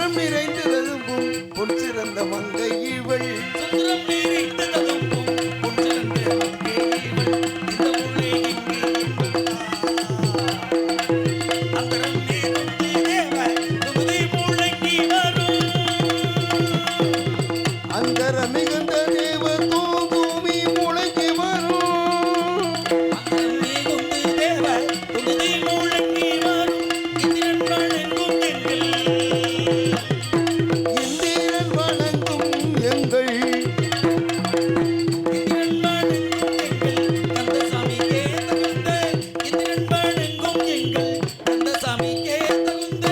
சுந்தரம் நிறைந்து ததும்பும் பொன் சிறந்த மங்கை இவள். சுந்தரம் நிறைந்து ததும்பும் பொன் சிறந்த மங்கை இவள். இந்த ஊரே இங்கே அந்தரம் நேர்ந்து தேவ துதி முழங்கி வரும். அந்தரம் மிகுந்த தேவ தூமி முழங்கி வரும். அந்தரம் மிகுந்த தேவ துதி முழங்கி வரும். இந்திரன் வணங்கும் இந்திரன் வணங்கும் எங்கள் இந்திரன் வணங்கும் கந்தசாமிக்கே தகுந்த இந்திரன் வணங்கும் எங்கள் கந்தசாமிக்கே தகுந்த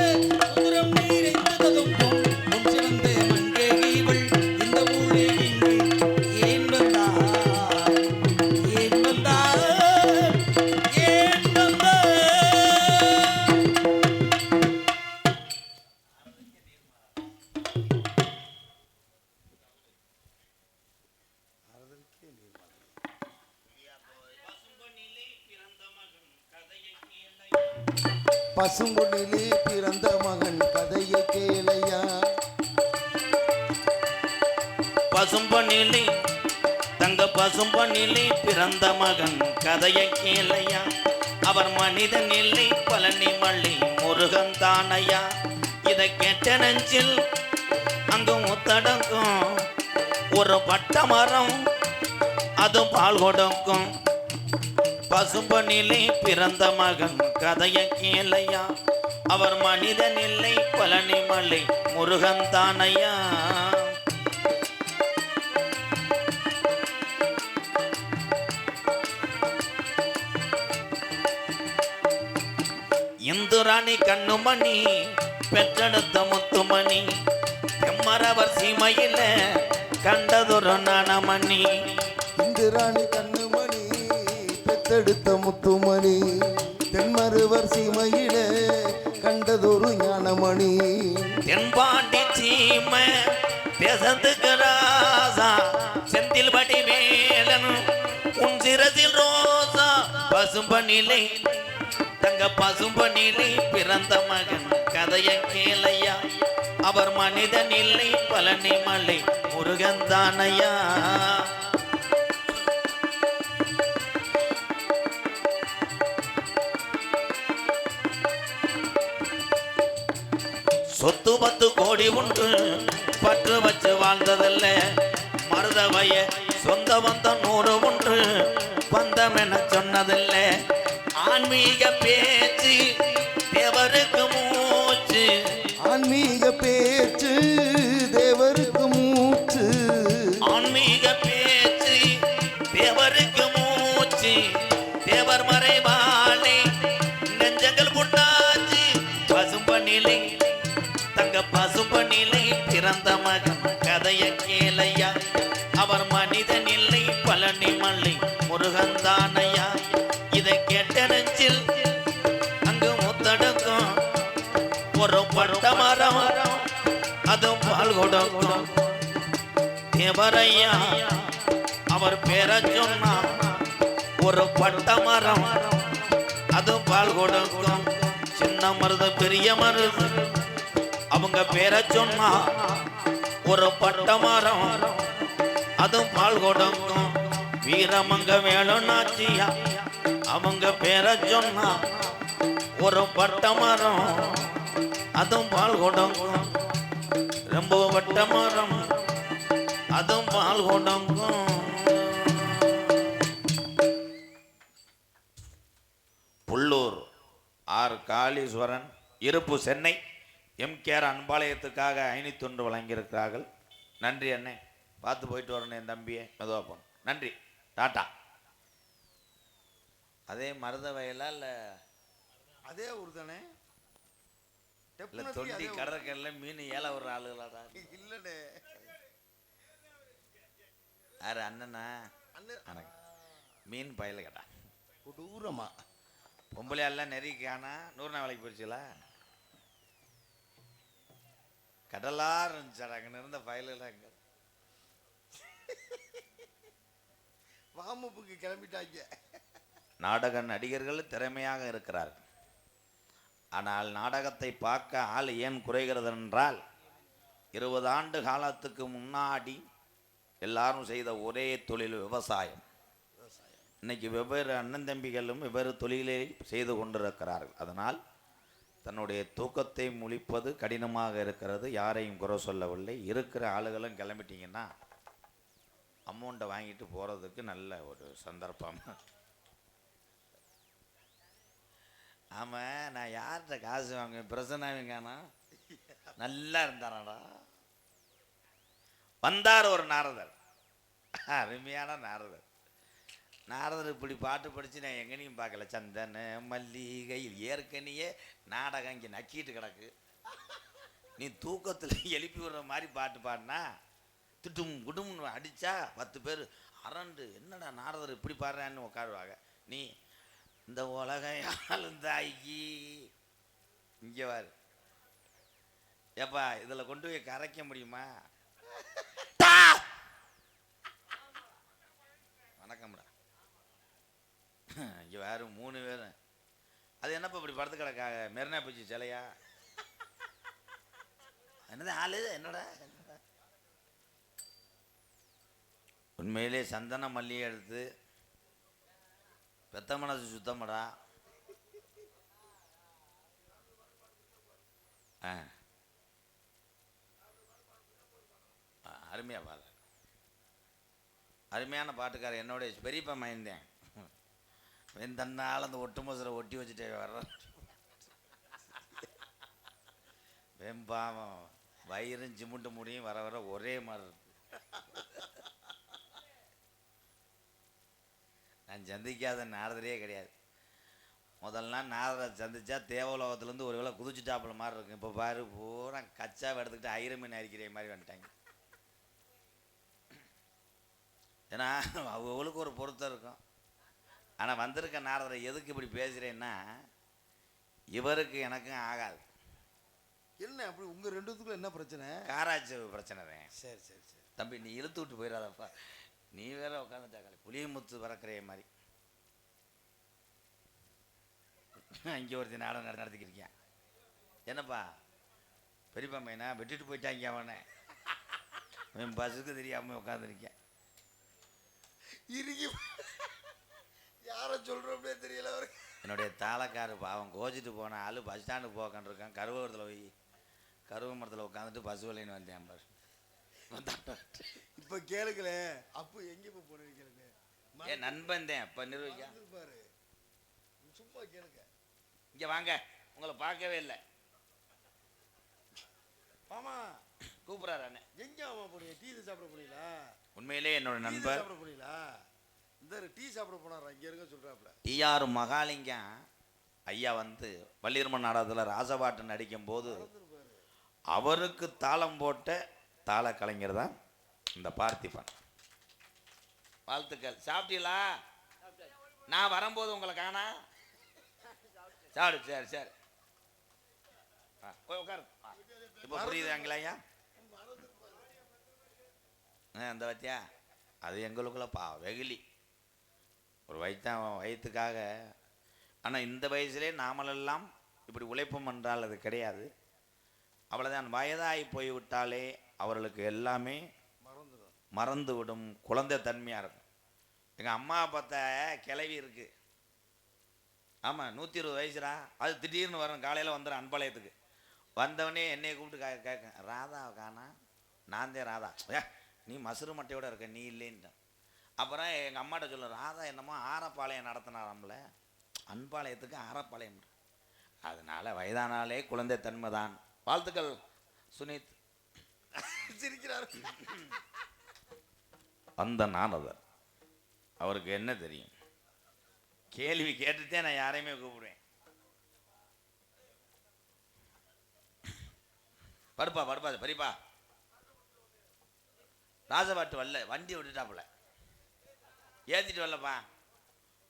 சுந்தரம் நிறைந்த ததும்பும் பொன் சிறந்த மங்கை இவள். இந்த ஊரே இங்கே ஏன் வந்தார் ஏன் வந்தார் ஏன் வந்தார். பசும்பொன்னிலே பிறந்த மகன் கதையை கேளையா. பசும்பொன்னிலே தங்க பசும்பொன்னிலே பிறந்த மகன் கதையை கேளையா. அவர் மனிதன் இல்லை பழனி மல்லி முருகன் தானையா. இதை கேட்ட நெஞ்சில் அங்கு முத்தடங்கும் ஒரு பட்ட மரம் அது பால் கொடுக்கும். பசும்பொன்னிலே பிறந்த மகன் கதையை கேளையா. அவர் மனிதன் இல்லை பழனி மலை முருகன் தானையா. இந்துராணி கண்ணுமணி பெற்றெடுத்த முத்துமணி எம்மரவர் சீமையில கண்டதொரு நாணமணி. இந்திராணி கண்ணுமணி பெத்தெடுத்த முத்துமணி தென்மருவர் சீமையில கண்டதொரு ஞானமணி. தென்பாண்டி சீமை தேசத்துக்கு ராசா செந்தில் படி மேலன் உன் சிரசில் ரோசா. பசும்பொன்னிலே தங்க பசும்பொன்னிலே பிறந்த மகன் கதையை கேளையா. அவர் மனிதன் இல்லை பழனி மலை முருகன் தானையா. சொத்து 10 கோடி உண்டு பற்று வச்சு வாழ்ந்ததில்ல. மருதவைய சொந்த பந்தம் 100 உண்டு பந்தம் என சொன்னதில்ல. ஆன்மீக பேச்சு தேவருக்கு மூச்சு. ஆன்மீக பேச்சு தேவருக்கு மூச்சு. ஆன்மீக பேச்சு தேவருக்கு மூச்சு. தேவர் மறைவாளே நெஞ்சங்கள் புண்ணாச்சு. பசும்பொன்னிலே தங்க பசும்பொன்னிலே பிறந்த மகன் கதையை கேளையா. அவர் மனிதன் இல்லை பழனி மலை முருகன் தானையா. இதை கேட்ட நெஞ்சில் அங்கு முத்தடக்கும் ஒரு பட்ட மரம் அது பால் கொடுக்கும். தேவரையா அவர் பேரை சொன்னா ஒரு பட்ட மரம் அது பால் கொடுக்கும். சின்ன மருது பெரிய மருது அவங்க பேரை சொன்னா ஒரு பட்ட மரம் அதுவும் பால் கொடுக்கும். வீரமங்க வேலுநாச்சியா அவங்க பேரை சொன்னா ஒரு பட்ட மரம் அதுவும் பால் கொடுக்கும். ரொம்ப பட்ட மரம் அதுவும் பால் கொடுக்கும். புல்லூர் ஆர் காளீஸ்வரன் இருப்பு சென்னை எம்கேஆர் அன்பாலயத்துக்காக 501 வழங்கியிருக்கிறார்கள். நன்றி அண்ணே. பார்த்து போயிட்டு வரணும் என் தம்பியை மெதுவாப்போம். நன்றி, டாட்டா. அதே மருத வயலா இல்லை அதே ஊர் தானே? இல்லை தொண்டி கடற்கரையில மீன் ஏல ஒரு ஆளுகளாடா? இல்லனே. யாரு அண்ணனா? மீன் பயல கேட்டா கொடூரமா பொம்பளையாலாம் நெறிக்கானா 100 நாள் வேலைக்கு போயிடுச்சுல. கடலாக இருந்துச்சாடா அங்கே இருந்த ஃபைலெல்லாம் எங்கே வாமுப்புக்கு கிளம்பிட்டாங்க. நாடக நடிகர்கள் திறமையாக இருக்கிறார்கள். ஆனால் நாடகத்தை பார்க்க ஆள் ஏன் குறைகிறது என்றால் 20 ஆண்டு காலத்துக்கு முன்னாடி எல்லாரும் செய்த ஒரே தொழில் விவசாயம். இன்னைக்கு வெவ்வேறு அண்ணன் தம்பிகளும் வெவ்வேறு தொழிலை செய்து கொண்டிருக்கிறார்கள். அதனால் தன்னுடைய தூக்கத்தை முழிப்பது கடினமாக இருக்கிறது. யாரையும் குறை சொல்லவில்லை. இருக்கிற ஆளுகளும் கிளம்பிட்டீங்கன்னா அமௌண்ட்டை வாங்கிட்டு போகிறதுக்கு நல்ல ஒரு சந்தர்ப்பம். ஆமாம், நான் யார்கிட்ட காசு வாங்குவேன்? பிரசன்னாவிங்கானா நல்லா இருந்தாராடா. வந்தார் ஒரு நாரதர், அருமையான நாரதர். நாரதர் இப்படி பாட்டு படித்து நான் எங்கனையும் பார்க்கல. சந்தன மல்லிகையில் ஏற்கனவே நாடகம் இங்கே நக்கிட்டு கிடக்கு. நீ தூக்கத்தில் எழுப்பி விடுற மாதிரி பாட்டு பாடினா திட்டும் குடும்பம் அடித்தா 10 பேர் அரண்டு என்னடா நாரதர் இப்படி பாடுறான்னு உட்காருவாங்க. நீ இந்த உலகம் தாய்க்கு இங்கே வாரு ஏப்பா, இதில் கொண்டு போய் கரைக்க முடியுமா? வணக்கம்டா. இங்கே வேறு 3 பேர். அது என்னப்பா இப்படி படுத்து கிடக்காக? மெரினா பீச் சிலையா? என்னது ஆளு? என்னடா உண்மையிலே சந்தன மல்லியை எடுத்து பெத்த மனசு சுத்தமடா. அருமையா பாரு. அருமையான பாட்டுக்காரர். என்னோட பெரியப்பா மயந்தேன். தன்னால் அந்த ஒட்டு மோசரை ஒட்டி வச்சுட்டே வர்றேன். வெம்பாவம் வயிறும் சிமுட்டு முடியும் வர வர ஒரே மாதிரி இருக்கு. நான் சந்திக்காத நாரதரே கிடையாது. முதல்ல நாரதரை சந்திச்சா தேவலோகத்துலேருந்து ஒரு வேளை குதிச்சுட்டாப்புல மாதிரி இருக்கும். இப்போ பாரு, பூரா கச்சாவை எடுத்துக்கிட்டு ஐரமீன் அரிக்கிற மாதிரி வந்துட்டாங்க. ஏன்னா அவங்களுக்கு ஒரு பொருத்தம் இருக்கும். ஆனால் வந்திருக்க நாரதரை எதுக்கு இப்படி பேசுகிறேன்னா, இவருக்கு எனக்கும் ஆகாது. என்ன அப்படி உங்க ரெண்டுத்துக்குள்ள என்ன பிரச்சனை? காராட்சி பிரச்சனை தான். சரி சரி சரி தம்பி, நீ இழுத்து விட்டு போயிடாதப்பா. நீ வேற உட்காந்துட்டாக்கா புளியமுத்து பறக்கிற மாதிரி. இங்கே ஒருத்தி நாடகம் நடத்திக்கிறியா? என்னப்பா பெரியப்பா மைனா வெட்டிட்டு போயிட்டாங்க அவனை. அவன் பஸ்ஸுக்கு தெரியாமல் உட்காந்துருக்கேன். இறுகி யாரை சொல்கிறோம்னே தெரியல அவருக்கு. என்னுடைய தாளக்காரு பாவம் கோச்சிட்டு போன ஆள் பஸ் ஸ்டாண்டுக்கு போக்கான்ருக்கான். கருவூரத்தில் போய் கருவ மரத்தில் உட்காந்துட்டு பஸ் வலைன்னு வந்தேன் பாரு. இப்போ கேளுங்களே, அப்போ எங்கே இப்போ போனீங்க கேளுங்க. ஏன் நண்பன் தான் இப்போ நிர்வகிக்க பாரு. சும்மா கேளுங்க. இங்கே வாங்க, உங்களை பார்க்கவே இல்லை. ஆமா கூப்பிட்றாரு அண்ணே. எங்கே ஆமா போனீங்க? டீ சாப்பிட போனீங்களா? உண்மையிலே என்னோட நண்பர் சாப்பிட போனீங்களா? இந்த டீ சாப்பிட போனாரா? இங்கே இருக்க சொல்கிறாப்புல. டிஆர் மகாலிங்கம் ஐயா வந்து வள்ளியம்மன் நாடகத்தில் ராசபாட்டு நடிக்கும் போது அவருக்கு தாளம் போட்ட தாள கலைஞர் தான் இந்த பார்த்திபன். வாழ்த்துக்கள். சாப்பிட்டீங்களா? நான் வரும்போது உங்களை காணா. சாப்பிடு. சரி சரி போய் உட்காரு. இப்போ புரியுதுங்களா ஐயா? அந்த வத்தியா அது எங்களுக்குள்ளப்பா வெகுலி ஒரு வயிற்றுக்காக. ஆனால் இந்த வயசுலே நாமளெல்லாம் இப்படி உழைப்போம் என்றால் அது கிடையாது. அவ்வளோதான். வயதாகி போய்விட்டாலே அவர்களுக்கு எல்லாமே மறந்துவிடும். குழந்தை தன்மையாக இருக்கும். எங்கள் அம்மா பார்த்த கிளவி இருக்குது. ஆமாம், 120 வயசுடா. அது திடீர்னு வரும். காலையில் வந்துடும் அன்பாளையத்துக்கு. வந்தவனே என்னையை கூப்பிட்டு கேட்க, ராதாவை காணா? நான் தான் ராதா. நீ மசுறு மட்டையோடு இருக்க, நீ இல்லைன்ட்டான். அப்புறம் எங்கள் அம்மாட்ட சொல்ல, ராதா என்னமோ ஆரப்பாளையம் நடத்தினாராம்ல, அன்பாளையத்துக்கு ஆரப்பாளையம். அதனால் வயதானாலே குழந்தை தன்மை தான். வாழ்த்துக்கள் சுனித். சிரிக்கிறார். அந்த நாரதர் அவருக்கு என்ன தெரியும்? கேள்வி கேட்டுட்டே நான் யாரையுமே கூப்பிடுவேன். படுப்பா பெரியப்பா. ராசபாட்டு வரல, வண்டி விட்டுட்டாப்புல, ஏற்றிட்டு வரலப்பா.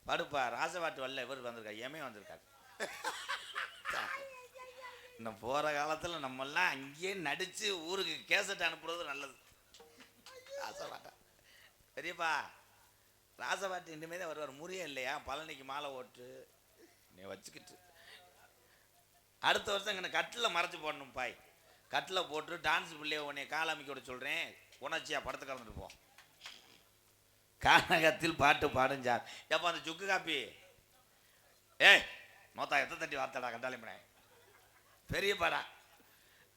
படுப்பா. ராசபாட்டு வரல, இவர் வந்திருக்காரு, ஏமே வந்திருக்காரு. இன்னும் போகிற காலத்தில் நம்மெல்லாம் அங்கேயே நடித்து ஊருக்கு கேசட் அனுப்புறது நல்லது. ராசபாட்டா பெரியப்பா, ராசபாட்டு இனிமே தான் வருவார். முறிய இல்லையா? பழனிக்கு மாலை ஓட்டு நீ வச்சுக்கிட்டு அடுத்த வருஷம் இங்கே கட்டில் மறைச்சி போடணும் பாய். கட்டில் போட்டு டான்ஸ் பிள்ளைய உன்னை கால் அமைக்க விட சொல்கிறேன், உணர்ச்சியா படத்தை கலந்துருப்போம். கானகத்தில் பாட்டு பாடுஞ்சார். எப்போ அந்த சுக்கு காப்பி ஏய் மொத்தம் எத்த தட்டி வார்த்தடா கண்டாலிமனே பெரிய பாடா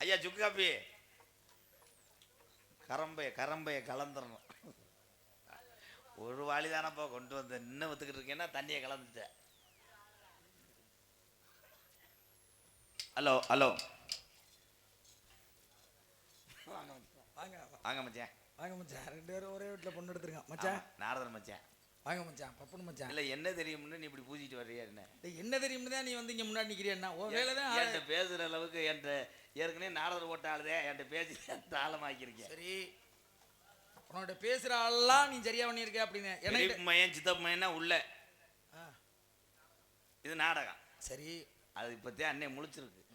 ஐயா சுக்கு காப்பி கரம்பைய கலந்துடணும். ஒரு வாளி தானப்பா கொண்டு வந்த இன்னும் வித்துக்கிட்டு இருக்கேன்னா தண்ணியை கலந்துட்டேன். ஹலோ ஹலோ வாங்க மச்சான். வாங்க மச்சான், 2 பேரும் ஒரே வீட்டில் பொண்ணு எடுத்துருக்கான் மச்சான். நாரதன் மச்சான். வாங்க மச்சான், பப்புனு மச்சான். இல்லை என்ன தெரியும்னு நீ இப்படி பூஜிட்டு வர்றியா என்ன? என்ன தெரியும்னு தான் நீ வந்து இங்கே முன்னாடி நிற்கிறியா? ஓ வேலை தான் என்கிட்ட பேசுகிற அளவுக்கு என்கிட்ட ஏற்கனவே நாரதர் ஓட்ட ஆளுதே என்கிட்ட பேசி தாளமாக்கியிருக்கேன். சரி, உன்னோட பேசுகிற ஆளெல்லாம் நீ சரியா பண்ணியிருக்க அப்படின்னு எனக்கு மையன் சித்தப்பு மையன்னா உள்ள இது நாடகம். சரி, அது இப்போத்தே அன்னை முழிச்சிருக்கு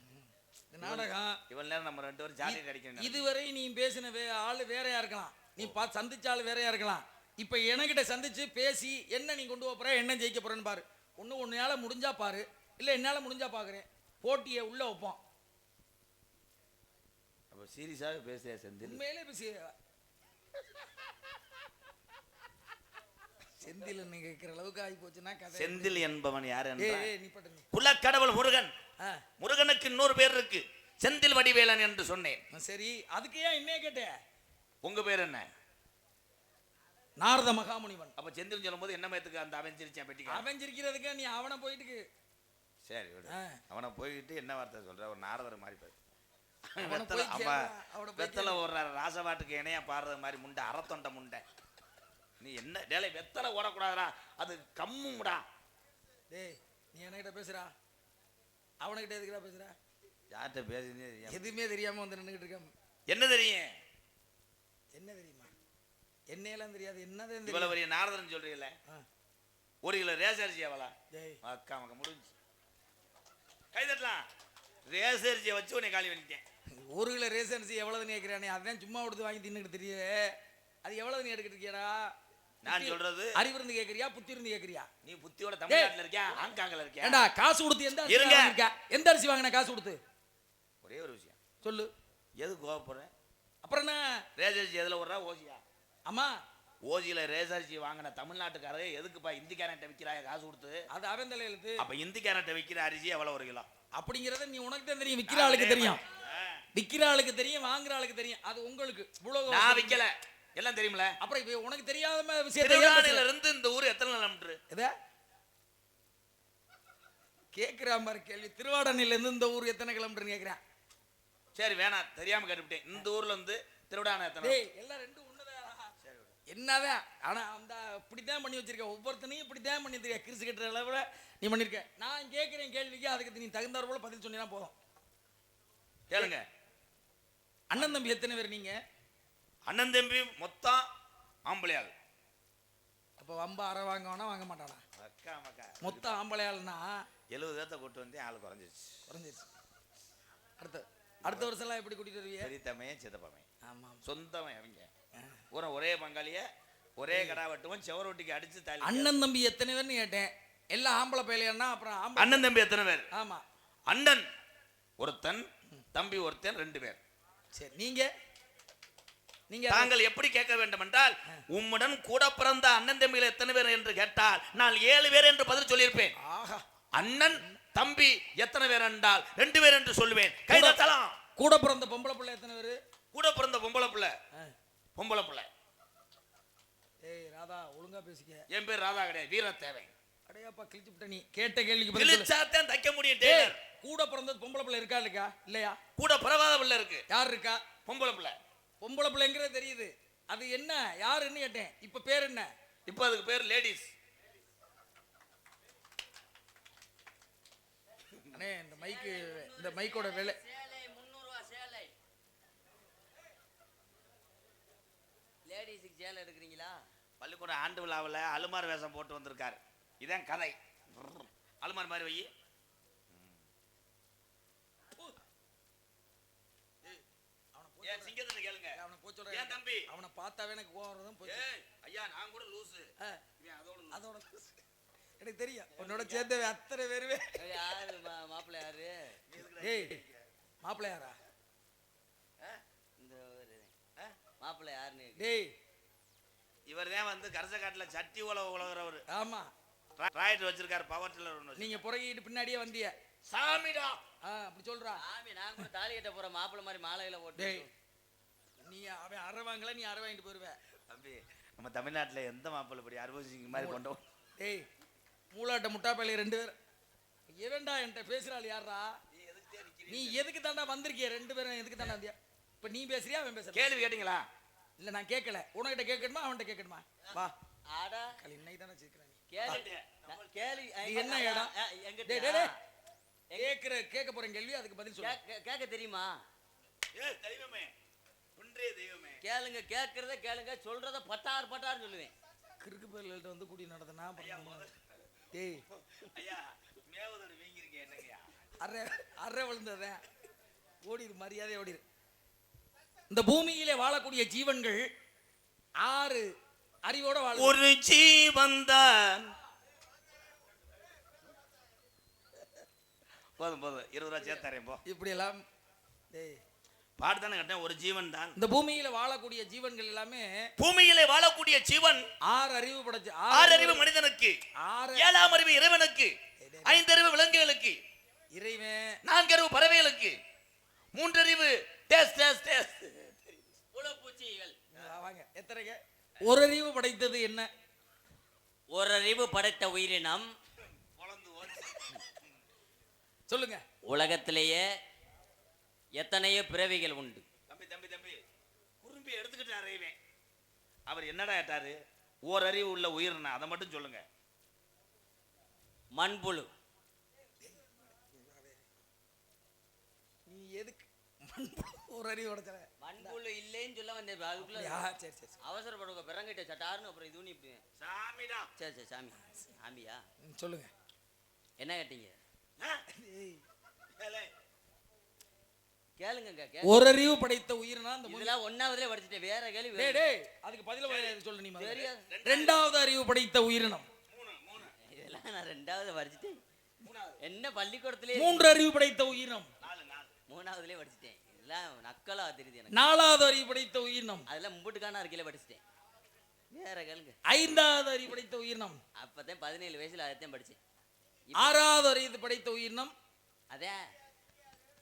நாடகம். இவ்வளவு நேரம் நம்ம 2 பேரும் ஜாலியாக கிடைக்கணும். இதுவரை நீ பேசின ஆள் வேறையா இருக்கலாம், நீ சந்திச்ச ஆள் வேறையா இருக்கலாம். இப்போ என்கிட்ட சந்திச்சு பேசி என்ன நீ கொண்டு போற, என்ன ஜெயிக்க போறேன்னு பாரு. உன்னால முடிஞ்சா பாரு, இல்லை என்னால் முடிஞ்சா பார்க்குறேன். போட்டியை உள்ள வைப்போம். அப்போ சீரியஸாகவே பேசுறியா செந்தில்? உண்மையிலே பேசி செந்தில் கேட்கிற அளவுக்கு ஆகி போச்சுன்னா கதை. செந்தில் என்பவன் யார்? நீ குலக்கடவுள் முருகன். முருகனுக்கு இன்னொரு பேர் இருக்கு, செந்தில் வடிவேலன் என்று சொன்னேன். சரி, அதுக்கு ஏன் இன்னே கேட்ட? உங்க பேர் என்ன? நாரத மகாமுனிவன். அப்ப செந்தில் சொல்லும் போது என்ன மயத்துக்கு அந்த அவன் சிரிச்சான் பெட்டிக்க? அவன் சிரிக்கிறதுக்கு நீ அவனை போயிட்டு. சரி அவனை போய்கிட்டு என்ன வார்த்தை சொல்ற? ஒரு நாரதர் மாதிரி பேசு. வெத்தலை ஓடுற ராசவாட்டுக்கு இணையா பாடுறது மாதிரி முண்டை, அறத்தொண்டை முண்டை. நீ என்ன டேலை வெத்தலை ஓடக்கூடாதா, அது கம்முடா. டேய் நீ என்கிட்ட பேசுறா, அவனுக்கிட்ட எதுக்குடா பேசுற? யார்கிட்ட பேசுனே எதுவுமே தெரியாம வந்து நின்றுகிட்டு இருக்க. என்ன தெரியும்? என்ன தெரியுமா? என்னையெல்லாம் தெரியாது. என்னதான் இவ்வளவு பெரிய நாரதன் சொல்றீங்களே, 1 கிலோ ரேசரிசி எவ்வளோ? அக்கா மக்க முடிஞ்சு கை தட்டலாம். ரேசரிசியை வச்சு உன்னை காலி பண்ணிட்டேன். 1 கிலோ ரேசரிசி எவ்வளவுன்னு கேட்கிறானே, அதான் சும்மா கொடுத்து வாங்கி தின்னுட்டு தெரியல. அது எவ்வளவு நீ எடுக்கிட்டு இருக்கியாடா? நான் சொல்றது அறிவிருந்து கேட்கறியா, புத்தி இருந்து கேட்கறியா? நீ புத்தியோட தமிழ்நாட்டில் இருக்கியா, ஹாங்காங்ல இருக்கியா? ஏண்டா காசு கொடுத்து எந்த இருக்க? எந்த அரிசி வாங்கின காசு கொடுத்து? ஒரே ஒரு விஷயம் சொல்லு. எது கோவப்படுறேன்? அப்புறம் என்ன ரேசரிசி எதுல ஓடுறா? ஓசியா? ஆமா, ஓசியில ரேசரிசி வாங்கின தமிழ்நாட்டுக்காரே எதுக்குப்பா இந்திக்காரன்ட்ட விற்கிறாய காசு கொடுத்து? அது அவன் தலையெழுத்து. அப்ப இந்திக்காரன்ட்ட விற்கிற அரிசி எவ்வளவு 1 கிலோ அப்படிங்கறத நீ உனக்கு தான் தெரியும். விற்கிற ஆளுக்கு தெரியும், விற்கிற ஆளுக்கு தெரியும், வாங்குற ஆளுக்கு தெரியும். அது உங்களுக்கு நான் விற்கல, எல்லாம் தெரியுமில. அப்புறம் இப்ப உனக்கு தெரியாத விஷயத்தை இருந்து இந்த ஊர் எத்தனை கிலோமீட்டர்? எதை கேட்கிறா மாதிரி கேள்வி. திருவாடனையில இருந்து இந்த ஊர் எத்தனை கிலோமீட்டர் கேட்கிறேன். சரி வேணாம், தெரியாம கேட்டுவிட்டேன். இந்த ஊர்ல இருந்து திருவிடான எத்தனை? எல்லாம் 2 ஒண்ணுதான். என்னதான் ஆனா அந்த இப்படித்தான் பண்ணி வச்சிருக்க. ஒவ்வொருத்தனையும் இப்படித்தான் பண்ணி வச்சிருக்க. கிறிஸ்து கட்டுற அளவுல நீ பண்ணிருக்க. நான் கேட்கிறேன் கேள்விக்கு அதுக்கு நீ தகுந்தாற் போல பதில் சொன்னா போதும். கேளுங்க. அண்ணன் தம்பி எத்தனை பேர் நீங்க? அண்ணன் தம்பி மொத்தம் ஆம்பளையாள். அப்ப வம்பா அரை வாங்கவனா வாங்க மாட்டானா? அக்கா மக்கா மொத்தம் ஆம்பளையாள்னா 70 பேர்த்த கூட்டு வந்து ஆள் குறைஞ்சிருச்சு. அடுத்த வருஷம் எல்லாம் எப்படி கூட்டிட்டு வருவீங்க? பெரிய தமையன் சித்தப்பமையன். ஆமா, சொந்தவன் அவங்க ஒரே பங்காளிய ஒரே கடா வெட்டுவோம், செவரொட்டிக்கு அடிச்சு தாலி. அண்ணன் தம்பி எத்தனை பேர்னு கேட்டேன். எல்லாம் ஆம்பளை பையனா? அப்புறம் அண்ணன் தம்பி எத்தனை பேர்? ஆமா, அண்ணன் ஒருத்தன், தம்பி ஒருத்தன், 2 பேர். சரி, நீங்க தாங்கள் எப்படி கேட்க வேண்டும் என்றால், உம்முடன் கூட பிறந்த அண்ணன் தம்பிகள் எத்தனை பேர் என்று கேட்டால் நான் 7 பேர் என்று பதில் சொல்லியிருப்பேன். அண்ணன் தம்பி எத்தனை பேர் என்றால் 2 பேர் என்று சொல்லுவேன். கைதட்டலாம். கூட பிறந்த பொம்பளை பிள்ளை எத்தனை பேர்? கூட பிறந்த பொம்பளை பிள்ளை. ஏய் ராதா, ஒழுங்கா பேசிக்க. என் பேர் ராதா கிடையாது, வீரத்தேவை. அடையாப்பா கிழிச்சு விட்ட. நீ கேட்ட கேள்விக்கு கிழிச்சாத்தான் தைக்க முடியும் டேலர். கூட பிறந்தது பொம்பளை பிள்ளை இருக்கா இல்லையா? கூட பிறவாத பிள்ளை இருக்கு. யார் இருக்கா? பொம்பளை பிள்ளை. பொம்பளை பிள்ளைங்கிறது தெரியுது. அது என்ன யாருன்னு கேட்டேன். இப்ப பேர் என்ன? இப்ப அதுக்கு பேர் லேடிஸ். அண்ணே இந்த மைக்கோட விலை 300 ரூபாய். சேலை லேடிஸுக்கு சேலை எடுக்கிறீங்களா? பள்ளிக்கூட ஆண்டு விழாவில் அலுமார் வேஷம் போட்டு வந்திருக்காரு. இதான் கதை. அலுமார் மாதிரி வை. சிங்கத்தை கேளுங்க. ஏன் தம்பி அவனை பார்த்தாவே எனக்கு கோவம் வருதும் போச்சு. ஐயா நான் கூட லூசு. அதோட எனக்கு தெரியும். உன்னோட சேர்ந்த அத்தனை பேருவே. யாரு மாப்பிள்ளை? யாரு? ஏய் மாப்பிள்ளை யாரா? மாப்பிள்ளை யாருன்னு டேய் இவர் தான் வந்து கரசக்காட்டுல சட்டி உலகிறவர். ஆமா ராய்ட் வச்சிருக்காரு, பவர் டில்லர் ஒன்று. நீங்க புறகிட்டு பின்னாடியே வந்திய சாமிடா அப்படி சொல்றா. சாமி நான் கூட தாலி கட்ட போற மாப்பிள்ளை மாதிரி மாலையில போட்டு டேய் நீ அவன் அரை வாங்கல, நீ அரை வாங்கிட்டு போயிருவ. தம்பி, நம்ம தமிழ்நாட்டுல எந்த மாப்பிள்ளை இப்படி அறுபது மாதிரி கொண்டோம்? டேய் மூளாட்ட முட்டாப்பள்ளி 2 பேர் எவன்டா என்கிட்ட பேசுறாள் யாரா? நீ எதுக்கு தாண்டா வந்திருக்கிய? 2 பேரும் எதுக்கு தாண்டா வந்தியா? இப்ப நீ பேசுறியா அவன் பேசுற? கேள்வி கேட்டீங்களா? இல்ல நான் கேட்கல. உனக்கிட்ட கேட்கணுமா அவன்கிட்ட கேட்கணுமா? வா ஆடா களி இன்னைக்கு தானே சீக்கிரம் கேளு நீ என்ன இடம்? எங்க டேய் டேய் கேட்க போறேன் கேள்வி, அதுக்கு பதில் சொல்லு. கேட்க தெரியுமா? தெய்வமே, ஒன்றே தெய்வமே. கேளுங்க, கேட்கறத கேளுங்க, சொல்றத பட்டார் பட்டார் சொல்லுவேன். கிறுக்கு பேர்கிட்ட வந்து கூடி நடந்தனா டேய் ஐயா மேவதோடு வீங்கிருங்க என்னங்கய்யா? அரை விழுந்ததே ஓடிரு, மரியாதை ஓடிரு. இந்த பூமியிலே வாழக்கூடிய ஜீவன்கள் 6 அறிவோட வாழ. ஒரு ஜீவன் தான். போதும் 20 ரூபா சேர்த்தாரேன் போ. இப்படி எல்லாம் டேய் பாட்டு தானே கட்டேன். ஒரு ஜீவன் தான். இந்த பூமியில வாழக்கூடிய ஜீவன்கள் எல்லாமே பூமியிலே வாழக்கூடிய ஜீவன் 6 அறிவு படைச்சு. 6 அறிவு மனிதனுக்கு, 7ஆம் அறிவு இறைவனுக்கு, 5 அறிவு விலங்குகளுக்கு, இறைவன் 4 அறிவு பறவைகளுக்கு, 3 அறிவு டேஸ் டேஸ் டேஸ் புலப்பூச்சிகள். வாங்க எத்தனைங்க? ஒரு அறிவு படைத்தது என்ன? ஒரு அறிவு படைத்த உயிரினம் சொல்லுங்க. உலகத்திலேயே எத்தனையோ பிறவிகள் உண்டு. தம்பி தம்பி தம்பி குறும்பி எடுத்துக்கிட்டாரு இவன். அவர் என்னடா கேட்டாரு? ஓர் அறிவு உள்ள உயிர்னா அதை மட்டும் சொல்லுங்க. மண்புழு. நீ எதுக்கு ஒரு அறிவு படைச்சல? மண்புழு இல்லைன்னு சொல்ல வந்தேன். அதுக்குள்ள சரி சரி அவசரப்படுங்க, பிறங்கிட்ட சட்டாருன்னு அப்புறம் இதுவும் இப்படி. சாமிடா. சரி சரி சாமி. சாமியா சொல்லுங்க. என்ன கேட்டீங்க? ஏலே கேளுங்க. ஒரு அறிவு படைத்த உயிரினா இந்த இதெல்லாம் 1ஆவதுலயே படிச்சிட்டேன். வேற கேள்வி. டேய் டேய் அதுக்கு பதில சொல்லு நீ. தெரியாது. 2வது அறிவு படைத்த உயிரினம். இதெல்லாம் நான் 2ஆவது படிச்சிட்டேன். என்ன பள்ளிக்கூடத்திலே 3 அறிவு படைத்த உயிரினம். 3ஆவதுலயே படிச்சிட்டேன். இதெல்லாம் நக்கலா தெரியுது எனக்கு. 4வது அறிவு படைத்த உயிரினம். அதெல்லாம் மும்புட்டுக்கான அறிக்கையில படிச்சிட்டேன். வேற கேளுங்க. 5வது அறிவு படைத்த உயிரினம். அப்பதான் 17 வயசுல அதைத்தான் படிச்சேன். 6வது அறிவு படைத்த உயிரினம். அதே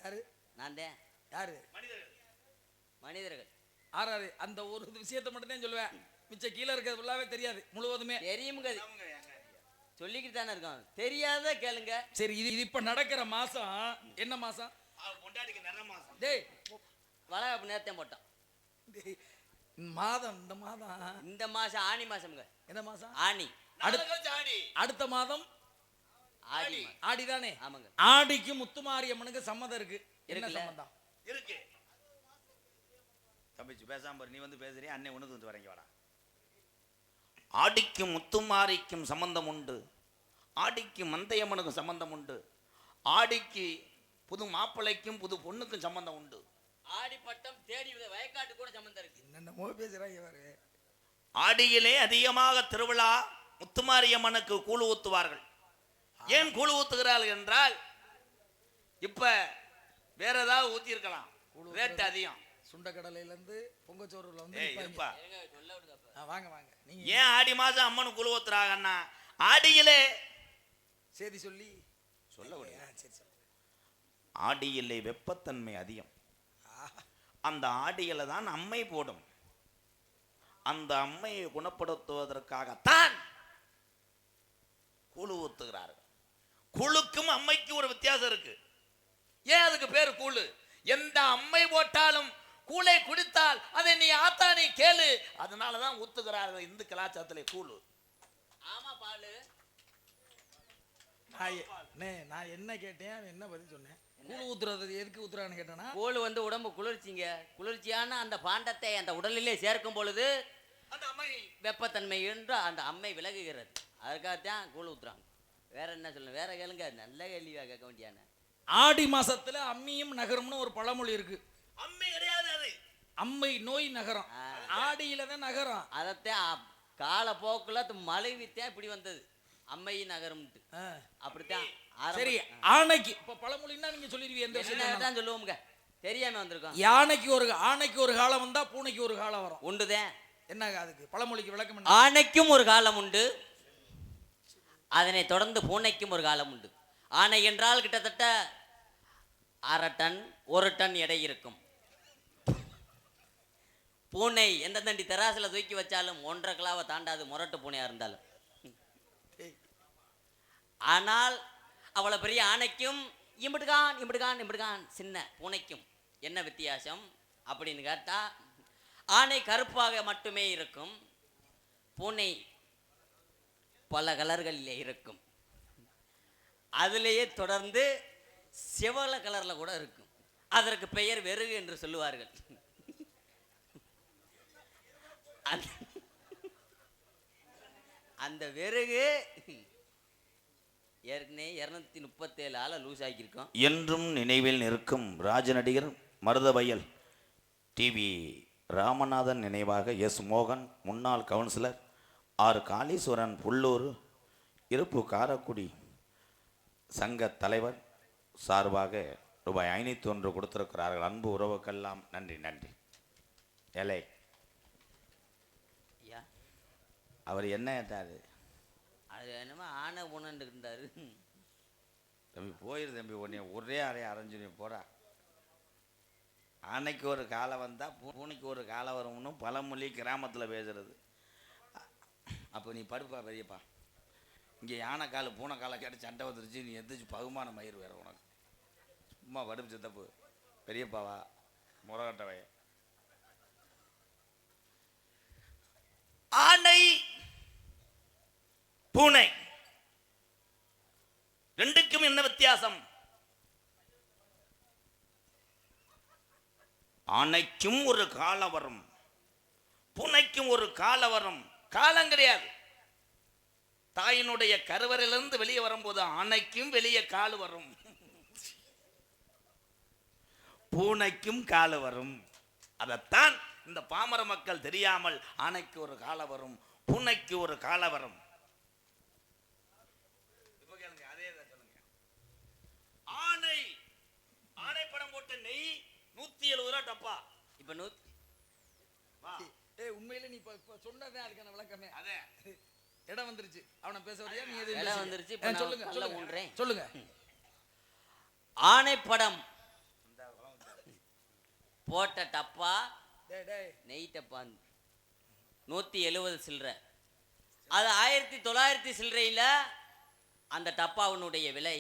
யாரு? நான் தான். யாரு? மனிதர்கள். 6வது. அந்த ஒரு விஷயத்தை மட்டும் தான் சொல்லுவேன். மிச்ச கீழே இருக்கிறது ஃபுல்லாவே தெரியாது முழுவதுமே. தெரியுமுங்க. சொல்லிக்கிட்டு தானே இருக்கோம். தெரியாத கேளுங்க. சரி இது இப்ப நடக்கிற மாசம் என்ன மாசம்? பொண்டாட்டிக்கு நல்ல மாசம். டேய் வளகாப்பு நேரத்தையும் போட்டோம். மாதம் இந்த மாசம் ஆனி மாசம்ங்க. என்ன மாசம்? ஆனி. அடுத்த மாதம் ஆடி. ஆடி தானே? ஆமாங்க. ஆடிக்கு முத்துமாரியம்மனுக்கு சம்மதம் இருக்கு. என்ன சம்மதம் இருக்கு? தம்பிச்சு பேசாம பாரு. நீ வந்து பேசுறியா? அண்ணே உனக்கு வந்து வரங்க வாடா. ஆடிக்கும் முத்துமாரிக்கும் சம்பந்தம் உண்டு. ஆடிக்கு மந்தையம்மனுக்கும் சம்பந்தம் உண்டு. ஆடிக்கு புது மாப்பிள்ளைக்கும் புது பொண்ணுக்கும் சம்பந்தம் உண்டு. ஆடி பட்டம் தேடி வயக்காட்டு கூட சம்பந்தம் இருக்கு. என்னென்னமோ பேசுறாங்க பாரு. ஆடியிலே அதிகமாக திருவிழா முத்துமாரியம்மனுக்கு கூழு ஊத்துவார்கள். ஏன் கூழு ஊத்துகிறார்கள் என்றால் இப்ப வேற ஏதாவது ஊத்தி இருக்கலாம், ரேட் அதிகம். சுண்டக்கடலையில இருந்து பொங்கச்சோறுல வந்து இருப்பா. வாங்க வாங்க. நீங்க ஏன் ஆடி மாசம் அம்மனு கூழு ஊத்துறாங்கன்னா ஆடியிலே சேதி சொல்லி சொல்ல முடியாது. சரி சரி. ஆடியிலே வெப்பத்தன்மை அதிகம். அந்த ஆடியில தான் அம்மை போடும். அந்த அம்மையை குணப்படுத்துவதற்காகத்தான் கூழு ஊத்துகிறார்கள். கூழுக்கும் அம்மைக்கும் ஒரு வித்தியாசம் இருக்கு. ஏன் அதுக்கு பேரு கூழு? எந்த அம்மை போட்டாலும் கூளை குடித்தால் அதை நீ ஆத்தானி கேளு. அதனாலதான் ஊத்துகிறார்கள் இந்து கலாச்சாரத்திலே கூழு. ஆமா பாலு. நான் என்ன கேட்டேன், என்ன பதில் சொன்னேன்? கூழ் ஊத்துறது எதுக்கு ஊத்துறான்னு கேட்டேன்னா, கூழ் வந்து உடம்பு குளிர்ச்சிங்க. குளிர்ச்சியான அந்த பாண்டத்தை அந்த உடலிலே சேர்க்கும் பொழுது அந்த அம்மை வெப்பத்தன்மை என்று அந்த அம்மை விலகுகிறது. அதுக்காகத்தான் கூழ் ஊத்துறாங்க. வேற என்ன சொல்ல? வேற கேளுங்க. நல்ல கேள்வியா கேட்க வேண்டியான. ஆடி மாசத்துல அம்மியும் நகரம்னு ஒரு பழமொழி இருக்கு. அம்மை கிடையாது, அது அம்மை நோய் நகரம். ஆடியில தான் நகரம். அதத்தான் காலப்போக்குல மழை வித்தான் இப்படி வந்தது. அம்மை நகரம்ட்டு அப்படித்தான். சரி, ஆணைக்கு இப்ப பழமொழின்னா நீங்க சொல்லிடுவீங்க. எந்த விஷயம் தான் சொல்லுவோம்ங்க. தெரியாம வந்திருக்கோம். ஆணைக்கு ஒரு காலம் வந்தா பூனைக்கு ஒரு காலம் வரும். உண்டுதேன். என்ன அதுக்கு பழமொழிக்கு விளக்கம் என்ன? ஆணைக்கும் ஒரு காலம் உண்டு, அதனை தொடர்ந்து பூனைக்கும் ஒரு காலம் உண்டு. ஆனை என்றால் கிட்டத்தட்ட 1/2 டன் 1 டன் எடை இருக்கும். பூனை எந்த தண்டி தெராசில் தூக்கி வச்சாலும் 1.5 கிலோவை தாண்டாது, முரட்டு பூனையா இருந்தாலும். ஆனால் அவ்வளோ பெரிய ஆணைக்கும் இம்பிடுகான் சின்ன பூனைக்கும் என்ன வித்தியாசம் அப்படின்னு கேட்டா, ஆணை கருப்பாக மட்டுமே இருக்கும், பூனை பல கலர்களிலே இருக்கும். அதிலேயே தொடர்ந்து செவல கலர்ல கூட இருக்கும். அதற்கு பெயர் வெறுகு என்று சொல்லுவார்கள். அந்த வெறுகு ஏற்கனவே 237 ஆளை லூஸ் ஆக்கியிருக்கோம். என்றும் நினைவில் நிற்கும் ராஜநடிகர் மருதவயல் டிவி ராமநாதன் நினைவாக எஸ் மோகன், முன்னாள் கவுன்சிலர், ஆர் காளீஸ்வரன், புல்லூர் இருப்பு காரக்குடி சங்க தலைவர் சார்பாக ரூபாய் 501 கொடுத்திருக்கிறார்கள். அன்பு உறவுக்கெல்லாம் நன்றி. நன்றி. ஏலே, அவர் என்ன கேட்டாரு? அது என்னமோ ஆனை பூனைன்னு இருந்தாரு. தம்பி போயிரு தம்பி, உடனே ஒரே அறைய அரைஞ்சு போடா. ஆனைக்கு ஒரு காலம் வந்தால் பூனைக்கு ஒரு காலம் வரும்னு பழமொழி கிராமத்தில் பேசுறது. அப்போ நீ படுப்பா பெரியப்பா, இங்கே யானை கால் பூனை காலை கேட்டு சண்டை வந்துருச்சு, நீ எந்திரிச்சு பகுமான மயிர் வேறு உனக்கு. சும்மா படுப்பு சித்தப்பு பெரியப்பாவா முறகட்டவை. ஆனை பூனை ரெண்டுக்கும் என்ன வித்தியாசம்? ஆனைக்கும் ஒரு காலம் வரும், பூனைக்கும் ஒரு காலம் வரும். காலம் கிடையாது. தாயினுடைய கருவறையிலிருந்து வெளியே வரும்போது ஆனைக்கும் வெளியே கால் வரும், பூனைக்கும் கால் வரும். அதைத்தான் இந்த பாமர மக்கள் தெரியாமல் ஆனைக்கு ஒரு காலம் வரும், பூனைக்கு ஒரு காலம் வரும். ஆனை படம் போட்ட நெய் 170 ரூபா டப்பா. இப்ப உண்மையில நீ இப்ப சொன்னதே அதுக்கான விளக்கமே. அதே இடம் வந்துருச்சு. அவனை பேச வரையா நீ? எது இடம் வந்துருச்சு. சொல்லுங்க. ஆனை படம் போட்ட டப்பா, நெய் டப்பா 170 சில்லறை. அது 1900 சில்லறையில் அந்த டப்பாவினுடைய விலை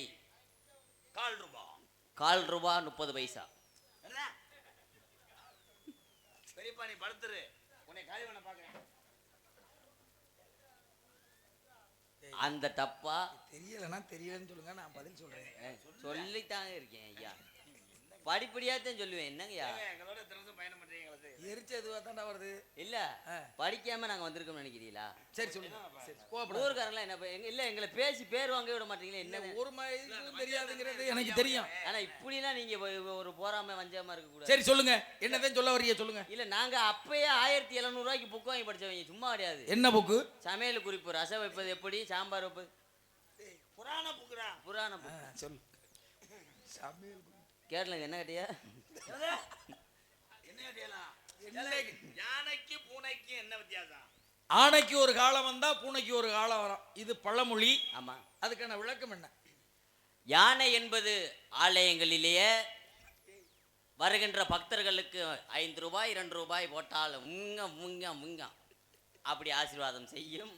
₹1.25. 30 பைசா. பெரியப்பா நீ படுத்துரு, உன்னை காலி பண்ண பார்க்கிறேன். அந்த டப்பா தெரியலன்னு சொல்லுங்க, நான் பதில் சொல்றேன். சொல்லித்தாங்க இருக்கேன் ஐயா, படிப்படியாத்தான் சொல்லுவேன். என்னங்கய்யா எங்களோட திறந்து பயணம் பண்றீங்க? எரிச்சு எதுவா தாண்டா வருது? இல்ல படிக்காம நாங்க வந்திருக்கோம்னு நினைக்கிறீங்களா? சரி சொல்லுங்க. ஊருக்காரங்களா என்ன இல்ல எங்களை பேசி பேர் வாங்க விட மாட்டீங்களா? என்ன ஒரு மாதிரி தெரியாதுங்கிறது எனக்கு தெரியும். ஆனா இப்படிலாம் நீங்க ஒரு போராம வஞ்சாம இருக்க கூடாது. சரி சொல்லுங்க, என்னதான் சொல்ல வரீங்க சொல்லுங்க. இல்ல நாங்க அப்பயே 1700 ரூபாய்க்கு புக் வாங்கி படிச்சவங்க, சும்மா கிடையாது. என்ன புக்கு? சமையல் குறிப்பு, ரசம் வைப்பது எப்படி, சாம்பார் வைப்பது, புராண புக்குடா. புராண புக். சொல்லு. சமையல் கேட்டலங்க என்ன கேட்டியா? என்ன கேட்டியா? யானைக்கு பூனைக்கு என்ன வித்தியாசம்? ஆனைக்கு ஒரு காலம் வந்தா பூனைக்கு ஒரு காலம் வரும். இது பழமொழி. ஆமா. அதுக்கான விளக்கம் என்ன? யானை என்பது ஆலயங்களிலேயே வருகின்ற பக்தர்களுக்கு 5 ரூபாய் 2 ரூபாய் போட்டால் முங்க அப்படி ஆசீர்வாதம் செய்யும்.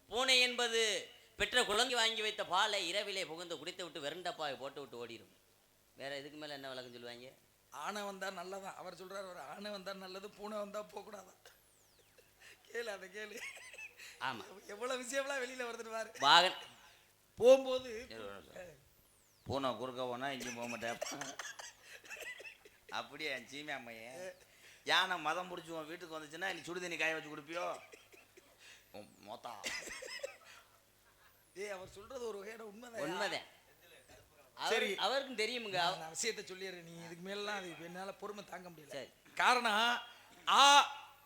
பூனை என்பது பெற்ற குழந்தை வாங்கி வைத்த பாலை இரவிலே புகுந்து குடித்து விட்டு வெறுண்டப்பாவை போட்டு விட்டு ஓடிடும். வேற இதுக்கு மேல என்ன விளக்கம் சொல்லுவாங்க? ஆனை வந்தா நல்லதான் அவர் சொல்றாரு. ஒரு ஆனை வந்தா நல்லது, பூனை வந்தா போகக்கூடாதான். கேளு, அதை கேளு. ஆமா, எவ்வளவு விஷயம்லாம் வெளியில வருதுன்னு பாரு. வாகன் போகும்போது பூனை குறுக்க போனா இங்கேயும் போக மாட்டேன். அப்படியே என் சீமை அம்மையே, யானை மதம் பிடிச்சுவோம் வீட்டுக்கு வந்துச்சுன்னா நீ சுடு தண்ணி காய வச்சு கொடுப்பியோ? மொத்தா அவர் சொல்றது ஒரு வகையான உண்மைதான். சரி, அவருக்கும் தெரியுமுங்க. விஷயத்தை சொல்லிடுறேன், நீ இதுக்கு மேலாம் அது என்னால பொறுமை தாங்க முடியல. காரணம் ஆ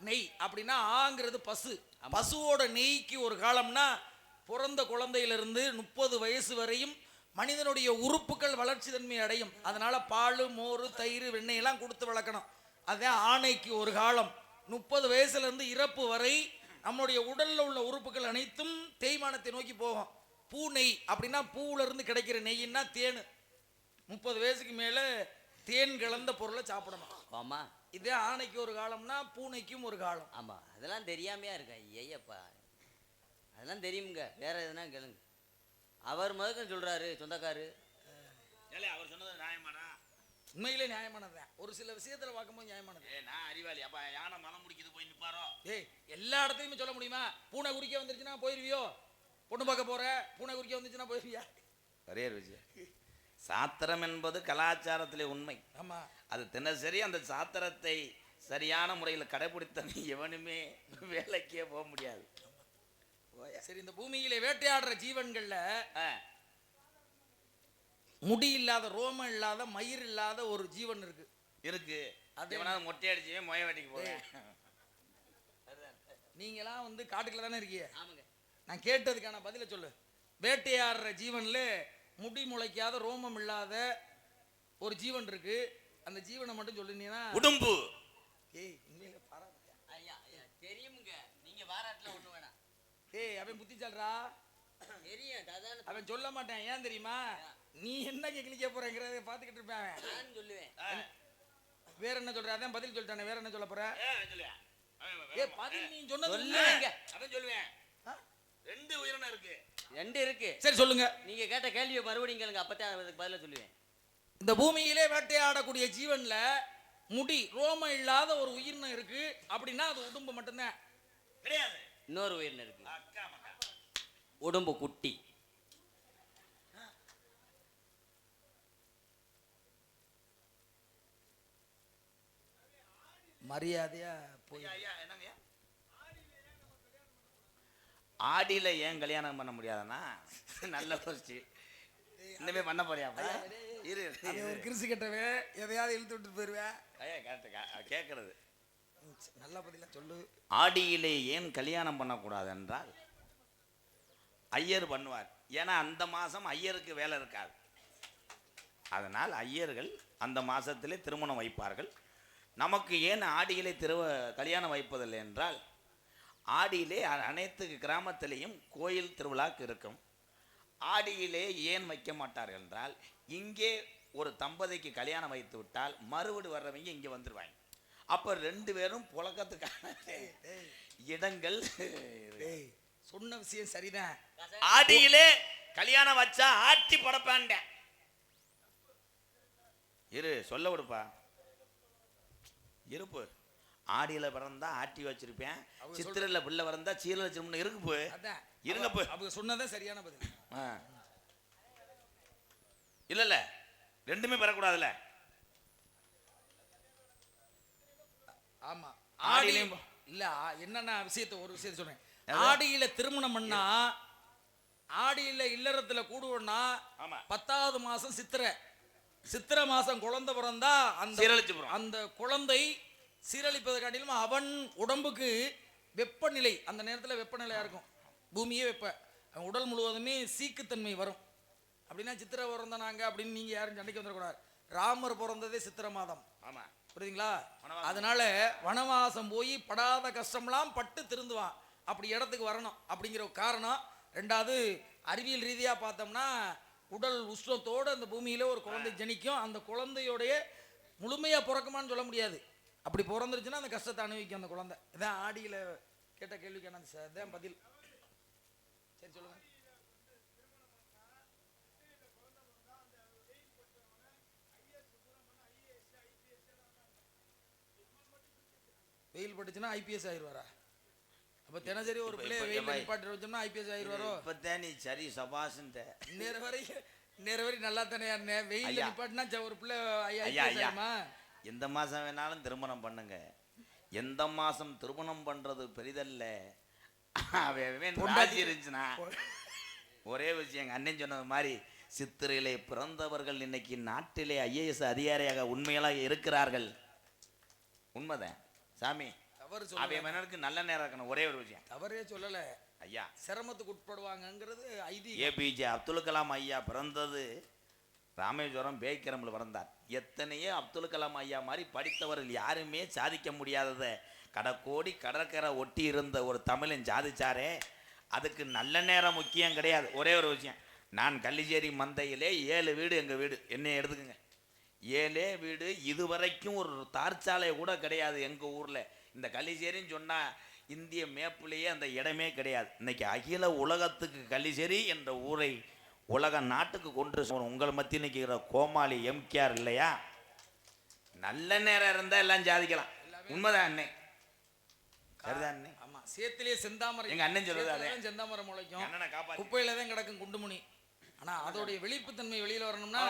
நெய் அப்படின்னா ஆங்கிறது பசு. பசுவோட நெய்க்கு ஒரு காலம்னா பிறந்த குழந்தையிலிருந்து 30 வயசு வரையும் மனிதனுடைய உறுப்புகள் வளர்ச்சி தன்மை அடையும். அதனால பால், மோர், தயிர், வெண்ணெய் எல்லாம் கொடுத்து வளர்க்கணும். அதான் ஆணைக்கு ஒரு காலம். 30 வயசுல இருந்து இறப்பு வரை நம்மளுடைய உடல்ல உள்ள உறுப்புகள் அனைத்தும் தேய்மானத்தை நோக்கி போகும். பூ நெய் அப்படின்னா பூவுல இருந்து கிடைக்கிற நெய்ன்னா தேன். 30 வயசுக்கு மேல தேன் கலந்த பொருளை சாப்பிடணும். ஆமா, இதே ஆணைக்கு ஒரு காலம்னா பூனைக்கும் ஒரு காலம். ஆமா, அதெல்லாம் தெரியாமையா இருக்கா? ஐயப்பா, அதெல்லாம் தெரியுமுங்க. வேற எதுனா கேளுங்க. அவர் முதல்ல சொல்றாரு சொந்தக்காரு. அவர் சொன்னது நியாயமாடா? உண்மையிலே நியாயமானதுதான். ஒரு சில விஷயத்துல பார்க்கும்போது நியாயமானது. நான் அறிவாளி. அப்ப யானை மனம் முடிக்கிறது போய் நிப்பாரோ? ஏய், எல்லா இடத்துலையுமே சொல்ல முடியுமா? பூனை குறிக்க வந்துருச்சுன்னா போயிருவியோ? பொண்ணு பார்க்க போற பூனை குறிக்க வந்துச்சுன்னா போயிருவியா? ஒரே விஷயம், சாத்திரம் என்பது கலாச்சாரத்திலே உண்மை. ஆமா, அது தினசரி அந்த சாத்திரத்தை சரியான முறையில் கடைபிடித்த எவனுமே வேலைக்கே போக முடியாது. சரி, இந்த பூமியிலே வேட்டையாடுற ஜீவன்கள்ல முடி இல்லாத, ரோமம் இல்லாத, மயிர் இல்லாத ஒரு ஜீவன் இருக்கு. இருக்கு. அது எவனாவது மொட்டை அடிச்சுவே மொய வெட்டிக்கு போறேன். நீங்களாம் வந்து காட்டுக்குள்ள தானே இருக்கீங்க. ஆமாங்க. நான் கேட்டதுக்கான பதில சொல்லு. வேட்டையாடுற ஜீவன்ல முடி முளைக்காத, ரோமம் இல்லாத ஒரு ஜீவன் இருக்கு. அந்த ஜீவனை மட்டும் சொல்லுனீங்கன்னா உடும்பு. ஏய், உண்மையில பாராட்டு. ஐயா ஐயா தெரியுமுங்க. நீங்க பாராட்டல ஒண்ணு வேணாம். ஏய், அவன் புத்திசாலிடா. தெரியும், அதான் அவன் சொல்ல மாட்டான். ஏன் தெரியுமா? நீ என்ன கிளிக்க போறங்கிறத பாத்துக்கிட்டு இருப்பேன் அவன். நான் சொல்லுவேன். வேற என்ன சொல்ற? அதான் பதில் சொல்லிட்டானே, வேற என்ன சொல்ல போற? ஏய், பதில் நீ சொன்னது சொல்லுங்க. அதான் சொல்லுவேன். 2 உயிரினம் இருக்கு. 2 இருக்கு. சரி, சொல்லுங்க. நீங்க கேட்ட கேள்வியை மறுபடியும் கேளுங்க. அப்பதான் அதுக்கு பதில சொல்லுவேன். இந்த பூமியிலே வேட்டையாடக்கூடிய ஜீவன்ல முடி, ரோமம் இல்லாத ஒரு உயிரினம் இருக்கு அப்படின்னா அது உடும்பு மட்டும்தான். கிடையாது. இன்னொரு உயிரினம் இருக்கு. உடும்பு குட்டி. மரியாதையா போய் ஆடியில ஏன் கல்யாணம் பண்ண முடியாதுன்னா நல்ல கோஷ்டி இன்னமே பண்ண போறியாப்பா? இரு, ஒரு கிறிசு கட்டவன் எதையாவது இழுத்து விட்டு போயிருவேன். கேட்கறது நல்ல பதிலா சொல்லு. ஆடியிலே ஏன் கல்யாணம் பண்ணக்கூடாது என்றால் ஐயர் பண்ணுவார். ஏன்னா அந்த மாசம் ஐயருக்கு வேலை இருக்காது. அதனால் ஐயர்கள் அந்த மாசத்திலே திருமணம் வைப்பார்கள். நமக்கு ஏன் ஆடியிலே கல்யாணம் வைப்பதில்லை என்றால் ஆடியிலே அனைத்து கிராமத்திலேயும் கோயில் திருவிழாக்கு இருக்கும். ஆடியிலே ஏன் வைக்க மாட்டார்கள் என்றால் இங்கே ஒரு தம்பதிக்கு கல்யாணம் வைத்து விட்டால் மறுவீடு வர்றவங்க இங்கே வந்துடுவாங்க. அப்போ 2 பேரும் புழக்கத்துக்கான இடங்கள். சொன்ன விஷயம் சரிதான். ஆடியிலே கல்யாணம் வச்சா ஆட்டி படப்பாண்ட இரு சொல்ல விடுப்பா. இருப்பு ஆடியில பிறந்தா ஆட்டி வச்சிருப்பேன், சித்திரையில பிள்ளை பிறந்தா சீரல் வச்சிருப்பேன். இருக்கு போ இருங்க போ. அவங்க சொன்னதான் சரியான பதில். இல்ல 2மே பெறக்கூடாதுல்ல. ஆமா, ஆடியில இல்ல. என்னன்னா ஒரு விஷயத்தை சொல்றேன். ஆடியில திருமணம் பண்ணா, ஆடியில இல்லறத்துல கூடுவோம்னா 10வது மாசம் சித்திரை மாசம் குழந்தை பிறந்தா அந்த குழந்தை சீரழிப்பதை அவன் உடம்புக்கு வெப்பநிலை, அந்த நேரத்தில் வெப்பநிலையா இருக்கும். பூமியே அவன் உடல் முழுவதுமே சீக்குத்தன்மை வரும். அப்படின்னா சித்திரை பிறந்தாங்க அப்படின்னு நீங்க யாரும் சண்டைக்கு வந்துடக்கூடாது. ராமர் பிறந்ததே சித்திரை மாதம். ஆமா, புரியுதுங்களா? அதனால வனவாசம் போய் படாத கஷ்டம்லாம் பட்டு திருந்துவான். அப்படி இடத்துக்கு வரணும் அப்படிங்கிற காரணம். 2வது, அறிவியல் ரீதியா பார்த்தோம்னா உடல் உஷ்ணத்தோடு அந்த பூமியில ஒரு குழந்தை ஜனிக்கும். அந்த குழந்தையோடைய முழுமையா பிறக்குமான்னு சொல்ல முடியாது. அப்படி பிறந்துருச்சுன்னா அந்த கஷ்டத்தை அனுபவிக்கும் அந்த குழந்தை. இதான் ஆடியில கேட்ட கேள்விக்கான தான் பதில். சரி, சொல்லுங்க. வெயில் பட்டுச்சுன்னா ஐபிஎஸ் ஆயிடுவாரா? அப்ப தினசரி ஒரு பிள்ளைய வெயில் நிப்பாட்டி வச்சோம்னா ஐபிஎஸ் ஆயிடுவாரோ? இப்பதான் நீ சரி சபாசுன்ற நேர வரை நல்லா தானே வெயில் நிப்பாட்டினா ஒரு பிள்ளை ஐயா. எந்த மாசம் வேணாலும் திருமணம் பண்ணுங்க. எந்த மாசம் திருமணம் பண்றது பெரிதல்ல. இருந்துச்சுன்னா ஒரே விஷயம், எங்க அண்ணன் சொன்னது மாதிரி சித்திரையிலே பிறந்தவர்கள் இன்னைக்கு நாட்டிலே ஐஏஎஸ் அதிகாரியாக உண்மையெல்லாம் இருக்கிறார்கள். உண்மைதான் சாமி. அவனுக்கு நல்ல நேரம் இருக்கணும். ஒரே ஒரு விஷயம், தவறே சொல்லல. ஐயா சிரமத்துக்கு உட்படுவாங்கங்கிறது ஐதீகம். ஏபிஜே அப்துல் கலாம் ஐயா பிறந்தது ராமேஸ்வரம் பேய்க்கிரமில் பிறந்தார். எத்தனையோ அப்துல் கலாம் ஐயா மாதிரி படித்தவர்கள் யாருமே சாதிக்க முடியாததை கடற்கோடி கடற்கரை ஒட்டி இருந்த ஒரு தமிழன் சாதிச்சாரே. அதுக்கு நல்ல நேரம் முக்கியம் கிடையாது. ஒரே ஒரு விஷயம், நான் கள்ளிச்சேரி மந்தையிலே 7 வீடு எங்கள் வீடு, என்னை எடுத்துக்கோங்க, 7 வீடு. இதுவரைக்கும் ஒரு தார்ச்சாலை கூட கிடையாது எங்கள் ஊரில். இந்த கள்ளிச்சேரின்னு சொன்னால் இந்திய மேப்பிலேயே அந்த இடமே கிடையாது. இன்னைக்கு அகில உலகத்துக்கு கள்ளிச்சேரி என்ற ஊரை உலக நாட்டுக்கு கொண்டு உங்கள் மத்தியில் நிற்கிற கோமாளி எம்கேஆர் இல்லையா? நல்ல நேரம் இருந்தால் எல்லாம் சாதிக்கலாம். உண்மைதான் அண்ணே, சரிதான் அண்ணே. ஆமா, சேத்திலே செந்தாமரை, எங்க அண்ணன் சொல்றது அதே. செந்தாமரை முளைக்கும், அண்ணனை காப்பாத்து. குப்பையில தான் கிடக்கும் குண்டுமணி. ஆனா அதோடைய வெளிப்புத்தன்மை வெளியில வரணும்னா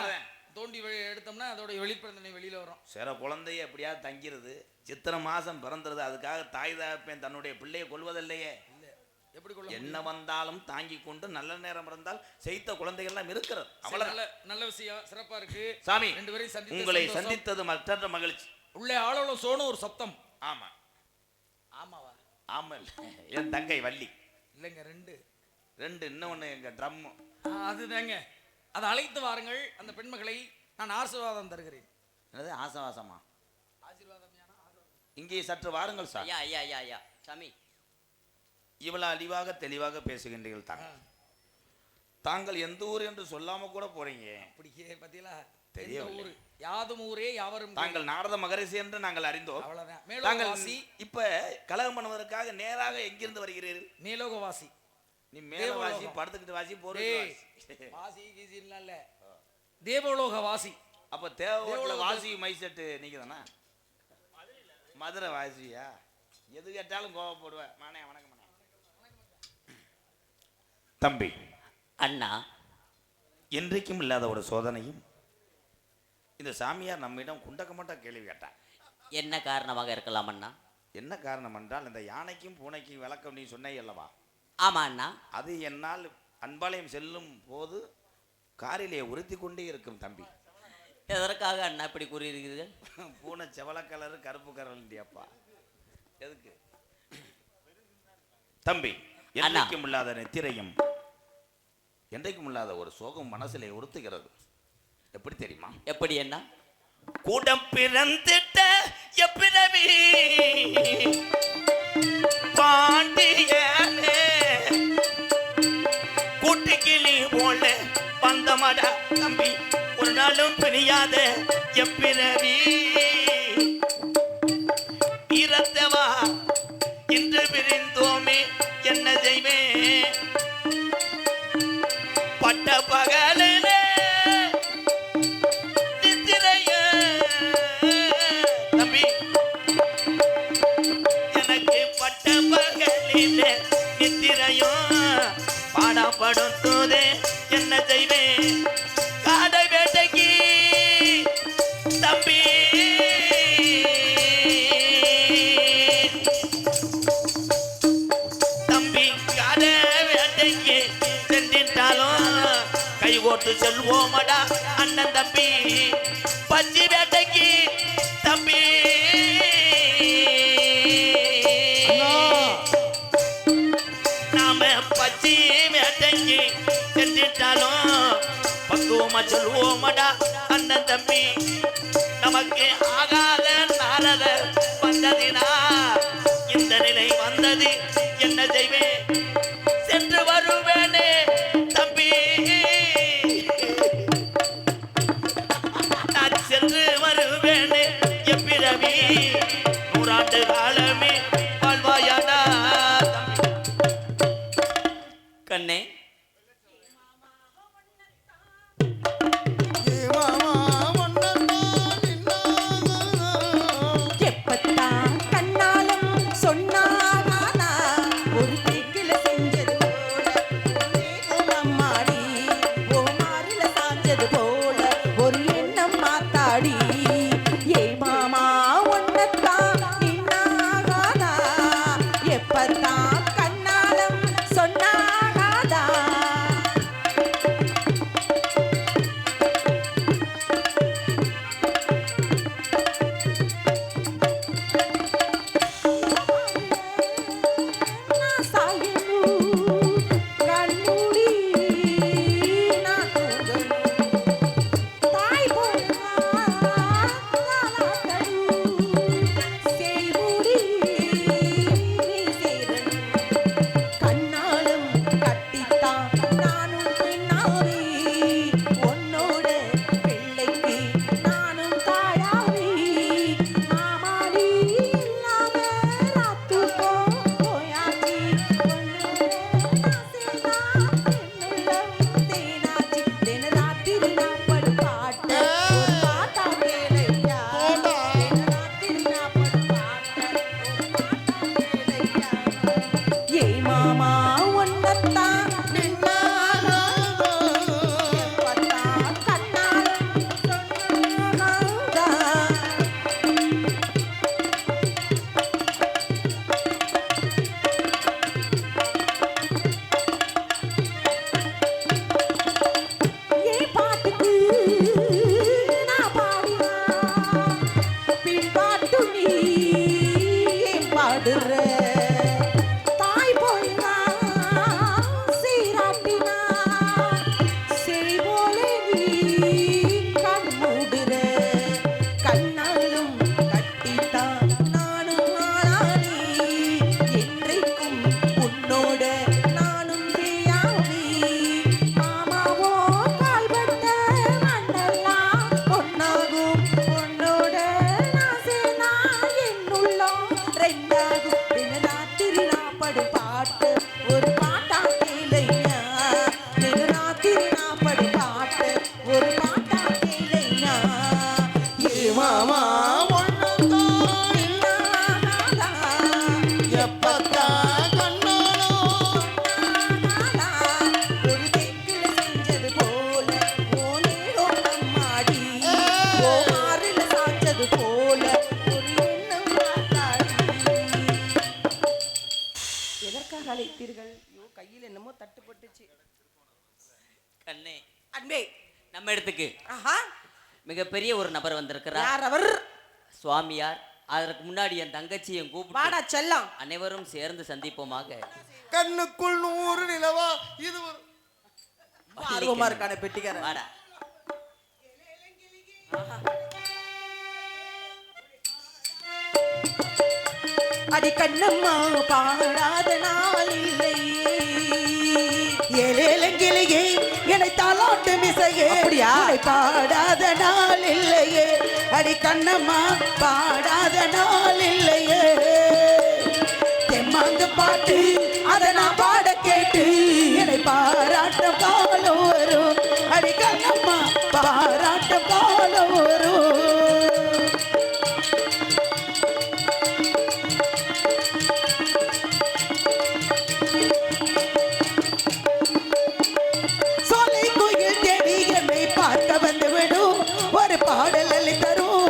தோண்டி எடுத்தோம்னா அதோடைய வெளிப்புத்தன்மை வெளியில வரும். சில குழந்தைய எப்படியாவது தங்கிருது, சித்திரை மாசம் பிறந்துருது, அதுக்காக தாய் தகப்பன் தன்னுடைய பிள்ளையை கொள்வதில்லையே. எப்படி கொள்ள என்ன வந்தாலும் தாங்கி கொண்டு நல்ல நேரம் இருந்தால் செய்த குழந்தைகள் எல்லாம் இருக்கிறது. அவ்வளவு நல்ல விஷயம், சிறப்பா இருக்கு சாமி. 2 பேரையும் சந்தித்து உங்களை சந்தித்தது மற்ற மகிழ்ச்சி. உள்ளே ஆளோல சோனு ஒரு சப்தம். ஆமா ஆமாவா? ஆமா, என் தங்கை வள்ளி. இல்லைங்க, 2 இன்னொன்னு எங்க ட்ரம். அதுதாங்க. அதை அழைத்து வாருங்கள். அந்த பெண்மகளை நான் ஆசீர்வாதம் தருகிறேன். என்னது ஆசவாசமா? ஆசீர்வாதம் இங்கே சற்று வாருங்கள் சார். ஐயா ஐயா ஐயா ஐயா சாமி, இவ்வளவு அழிவாக தெளிவாக பேசுகின்றீர்கள். தாங்கள் எந்த ஊர் என்று சொல்லாம கூட போறீங்க. அப்படியே பத்தியலா தெரியவில்லை. ஊர் யாதும் ஊரே யாவரும். தாங்கள் நாரத மகரிஷி என்று நாங்கள் அறிந்தோம். அவ்வளவுதான். தாங்கள் மேலோகவாசி. இப்ப கலகம் பண்ணுவதற்காக நேராக எங்கிருந்து வருகிறீர்கள்? மேலோகவாசி. நீ மேல வாசி, படுத்துக்கிட்டு வாசி, போற வாசி கீசின்லாம் இல்ல, தேவலோக வாசி. அப்ப தேவலோக வாசி மைசெட்டு நீங்க தானா? மதுரை வாசியா? எது கேட்டாலும் கோவப்படுவேன். மானே வணக்கம் தம்பி. அண்ணா, என்றைக்கும் இல்லாத ஒரு சோதனையும் இந்த சாமியார் நம்மிடம் குண்டக்கமட்ட கேள்வி கேட்டார். என்ன காரணமாக இருக்கலாம் அண்ணா? என்ன காரணம் என்றால், இந்த யானைக்கும் பூனைக்கும் விளக்கம் நீ சொன்ன அல்லவா? ஆமா அண்ணா. அது என்னால் அன்பாலயம் செல்லும் போது காரிலே உறுத்தி கொண்டே இருக்கும் தம்பி. எதற்காக அண்ணா இப்படி கூறியிருக்கிறீர்கள்? பூனை செவல கலரு கருப்பு கரண்டியாப்பா. எதுக்கு தம்பி? என்றைக்கும் இல்லாத நெத்திரையும் என்றைக்கும் இல்லாத ஒரு சோகம் மனசிலே உறுத்துகிறது. எப்படி தெரியுமா? எப்படி என்ன? கூடம் பிறந்திட்ட எப்பிரவி பாண்டியனே, கூட்டுக்கிளி போல பந்தமடா தம்பி, ஒரு நாளும் பிரியாத எப்பிரவி இரத்தவா இன்று பிரிந்தோமே என்ன செய்வேன்? பட்ட பகலிலே நித்திரைய தம்பி, எனக்கு பட்ட பகலிலே நித்திரையும் பாடப்படுத்துதே என்ன செய்வேன்? காடை வேட்டைக்கு தம்பி, தம்பி காடை வேட்டைக்கு சென்றிட்டாலும் கை கோட்டு செல்வோமடா அண்ணன் தம்பி. பச்சி வேட்டைக்கு தம்பி, நாம பச்சி வேட்டைக்கு சென்றிட்டாலும் பக்குவமா சொல்வோமடா அண்ணன் தம்பி. நமக்கு ஆகாத நாரத வந்ததினா இந்த நிலை வந்தது என்ன செய்வேன்? சென்று வருவேனே தம்பி, நான் சென்று வருவேனே எப்பிரவி, 100 ஆண்டு காலமே வாழ்வாயானா கண்ணே. எப்பத்தான் கண்ணாலும் சொன்னானா, ஒரு தேக்கில செஞ்சது போல அம்மாடி, ஓ மாறில சாஞ்சது போல ஒரு எண்ணம் மாத்தாடி. ஏ மாமா ஒன்னத்தான் நின்னாகானா, ஆடுற தாய் போய் சீராட்டினா செய் போல நீ கண் மூடுற கண்ணாலும் கட்டித்தான் நானும் ஆளானி என்றைக்கும் உன்னோட நானும் பிரியாவி மாமாவோ கால்பட்ட மண்ணெல்லாம் பொன்னாகும் உன்னோட நான் சேனா என்னுள்ளம் ரெண்டாகும் தின ராத்திரி நான் படும் பாட்டு ஒரு பாட்டா கேளையா தின ராத்திரி நான் படும் பாட்டு ஒரு பாட்டா கேளையா ஏ மாமா எப்பத்தா கண்ணாலோ ஒரு தெக்குல செஞ்சது போல ஓனேடும் நம்மாடி ஓ மாறில சாய்ச்சது போல ஒரு எண்ணம் மாத்தாடி எதற்காக அழைத்தீர்கள் ஐயோ கையில் என்னமோ தட்டுப்பட்டுச்சு கண்ணே அன்பே நம்ம இடத்துக்கு ஆஹா மிகப்பெரிய ஒரு நபர் வந்திருக்கிறார். யார் அவர் சுவாமியார். அதற்கு முன்னாடி என் தங்கச்சியும் கூப்பிட்டு வாடா செல்லம் அனைவரும் சேர்ந்து சந்திப்போமாக. கண்ணுக்குள் 100 நிலவா இது ஒரு ஆர்வமா இருக்கான பெட்டிக்காரன் வாடா. அடி கண்ணம்மா பாடாத நாள் இல்லையே ஏலேலங்கிலேயே என்னை தாலாட்டு மிசையே அப்படியா பாடாத நாள் இல்லையே அடி கண்ணம்மா பாடாத நாள் இல்லையே தெம்மாங்க பாட்டு அதை நான் பாட கேட்டு என்னை பாராட்ட காலம் வரும் அடி கண்ணம்மா பாராட்ட காலம் வரும் சோலை கோயில் தேடி என்னை பார்க்க வந்து விடும் ஒரு பாடல் அள்ளி தரும்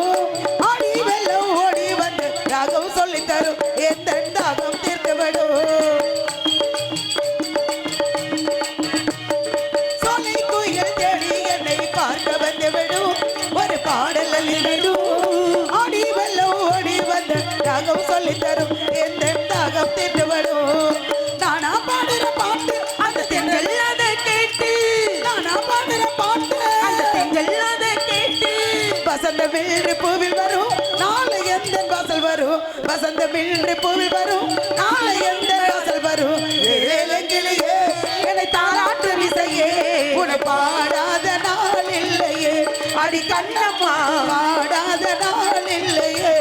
ஆடி வெள்ளம் ஓடி வந்து ராகம் சொல்லி தரும் எந்த தாகம் தீர்த்து விடும் சோலை கோயில் தேடி என்னை பார்க்க வந்து விடும் ஒரு பாடல் அள்ளி தரும் ஆடி வெள்ளம் ஓடி வந்து ராகம் சொல்லி தரும் எந்த தாகம் தீர்த்து விடும் நானா பாடுற பாட்டு அந்த தென்றல் அதை கேட்டு நானா பாடுற பாட்டு அந்த தென்றல் அதை கேட்டு வசந்த மில்று பூவில் வரும் நாளை எந்த வாசல் வரும் வசந்த மில்று பூவில் வரும் நாளை எந்த வாசல் வரும் ஏலங்கிலேயே என்னை தாராட்டு விசையே உன பாடாத நாள் இல்லையே அடி கண்ணம்மா பாடாத நாள் இல்லையே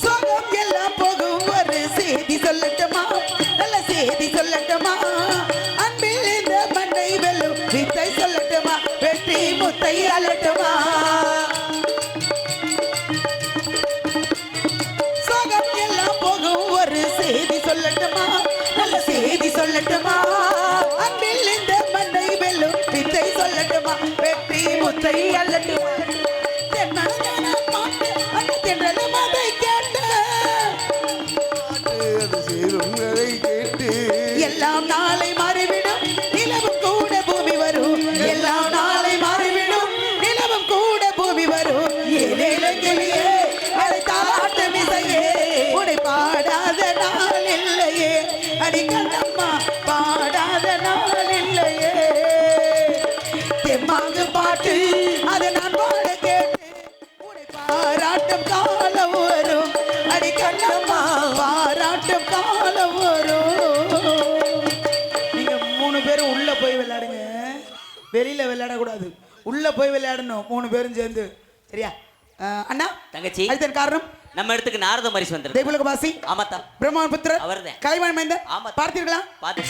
சோகம் எல்லாம் போகும் ஒரு செய்தி சொல்லட்டுமா நல்ல செய்தி சொல்லட்டுமா அன்பில் இந்த மண்ணை வெல்லும் வித்தை சொல்லட்டுமா வெற்றி முத்தை அலட்டுமா சோகம் எல்லாம் போகும் ஒரு செய்தி சொல்லட்டுமா நல்ல செய்தி சொல்லட்டுமா அன்பில் இந்த மண்ணை வெல்லும் வித்தை சொல்லட்டுமா வெற்றி முத்தை அலட்டுமா தென்னன பாட்டு அந்த தென்றல மதை கேட்டு அது சேரும் அதை கேட்டு எல்லாம் நாளை மாறிவிடும் நிலவும் கூட பூமி வரும் எல்லாம் நாளை மாறிவிடும் நிலவும் கூட பூமி வரும் ஏலேலங்கிலேயே அதை தாலாட்டு மிசையே உன்னை பாடாத நாள் இல்லையே அடி கண்ணம்மா பாடாத நாள் இல்லையே தெம்மாங்கு பாட்டு அதை நான் பாட கேட்டு உன்னை பாராட்டும் காலம் வரும் அடி கண்ணம்மா பாராட்டும் காலம் வரும் நீங்க 3 பேரும் உள்ள போய் விளையாடுங்க வெளியில விளையாடக்கூடாது உள்ள போய் விளையாடணும் 3 பேரும் சேர்ந்து சரியா அண்ணா தங்கச்சி அதுதான் காரணம் நம்ம இடத்துக்கு நாரத மரிசி வந்திருக்கு. தெய்வலோக வாசி ஆமாத்தா பிரம்மான் புத்திரர் அவர்தான். கலைவாணி மைந்தர் ஆமா. பார்த்தீர்களா பார்த்து